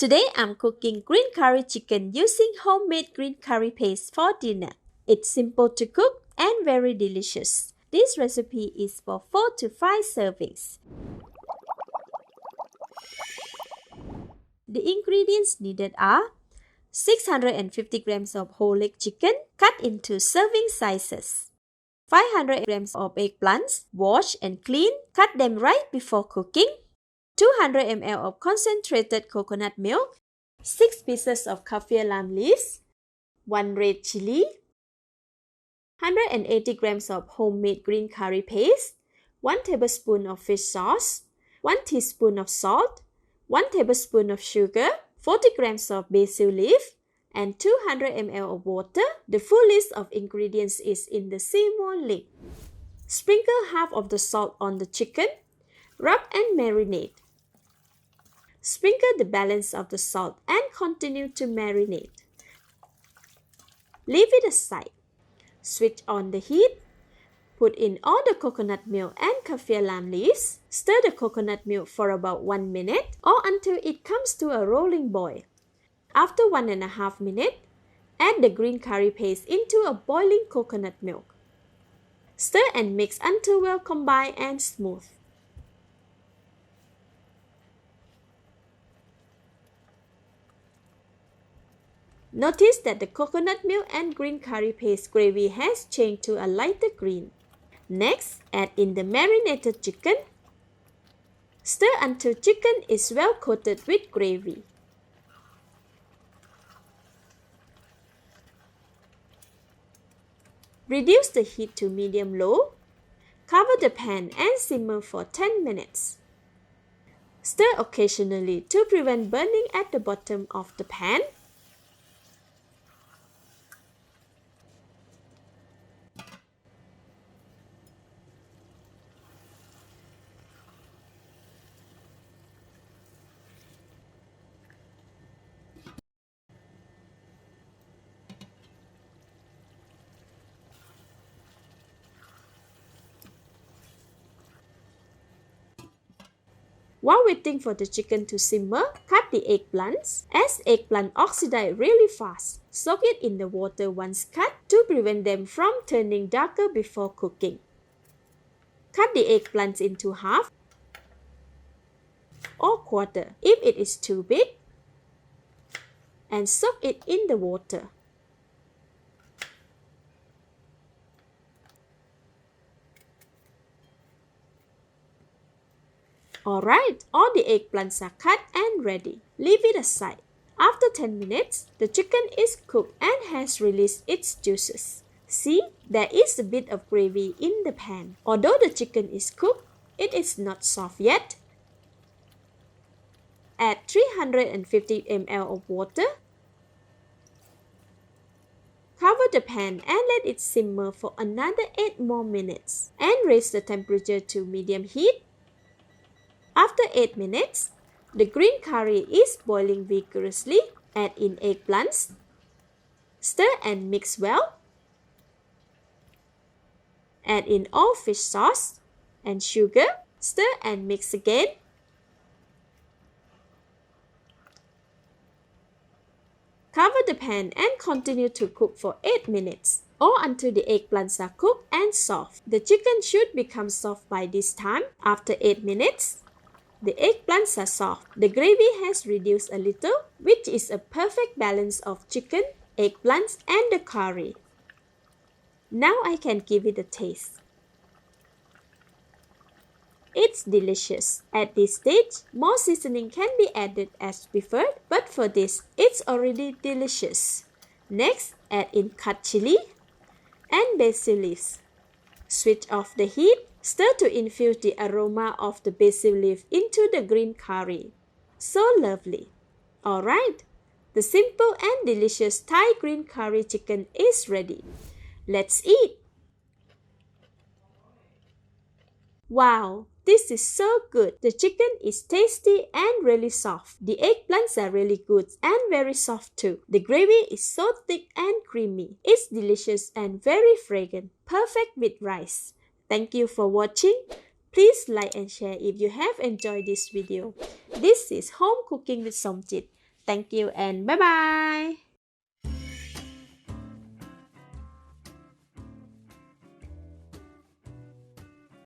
Today I'm cooking green curry chicken using homemade green curry paste for dinner. It's simple to cook and very delicious. This recipe is for 4 to 5 servings. The ingredients needed are 650 grams of whole leg chicken cut into serving sizes, 500 grams of eggplants, wash and clean, cut them right before cooking, 200 ml of concentrated coconut milk, 6 pieces of kaffir lime leaves, 1 red chili, 180 grams of homemade green curry paste, 1 tablespoon of fish sauce, 1 teaspoon of salt, 1 tablespoon of sugar, 40 grams of basil leaf, and 200 ml of water. The full list of ingredients is in the See More link. Sprinkle half of the salt on the chicken. Rub and marinate. Sprinkle the balance of the salt and continue to marinate. Leave it aside. Switch on the heat. Put in all the coconut milk and kaffir lime leaves. Stir the coconut milk for about 1 minute or until it comes to a rolling boil. After 1.5 minutes, add the green curry paste into a boiling coconut milk. Stir and mix until well combined and smooth. Notice that the coconut milk and green curry paste gravy has changed to a lighter green. Next, add in the marinated chicken. Stir until chicken is well coated with gravy. Reduce the heat to medium-low. Cover the pan and simmer for 10 minutes. Stir occasionally to prevent burning at the bottom of the pan. While waiting for the chicken to simmer, cut the eggplants. As eggplant oxidize really fast, soak it in the water once cut to prevent them from turning darker before cooking. Cut the eggplants into half or quarter if it is too big and soak it in the water. Alright, all the eggplants are cut and ready. Leave it aside. After 10 minutes, the chicken is cooked and has released its juices. See, there is a bit of gravy in the pan. Although the chicken is cooked, it is not soft yet. Add 350 ml of water. Cover the pan and let it simmer for another 8 more minutes and raise the temperature to medium heat. After 8 minutes, the green curry is boiling vigorously. Add in eggplants. Stir and mix well. Add in all fish sauce and sugar. Stir and mix again. Cover the pan and continue to cook for 8 minutes or until the eggplants are cooked and soft. The chicken should become soft by this time. After 8 minutes, the eggplants are soft. The gravy has reduced a little, which is a perfect balance of chicken, eggplants, and the curry. Now I can give it a taste. It's delicious. At this stage, more seasoning can be added as preferred, but for this, it's already delicious. Next, add in cut chili and basil leaves. Switch off the heat. Stir to infuse the aroma of the basil leaf into the green curry. So lovely. Alright, the simple and delicious Thai green curry chicken is ready. Let's eat. Wow, this is so good. The chicken is tasty and really soft. The eggplants are really good and very soft too. The gravy is so thick and creamy. It's delicious and very fragrant. Perfect with rice. Thank you for watching. Please like and share if you have enjoyed this video. This is Home Cooking with Somjit. Thank you and bye bye.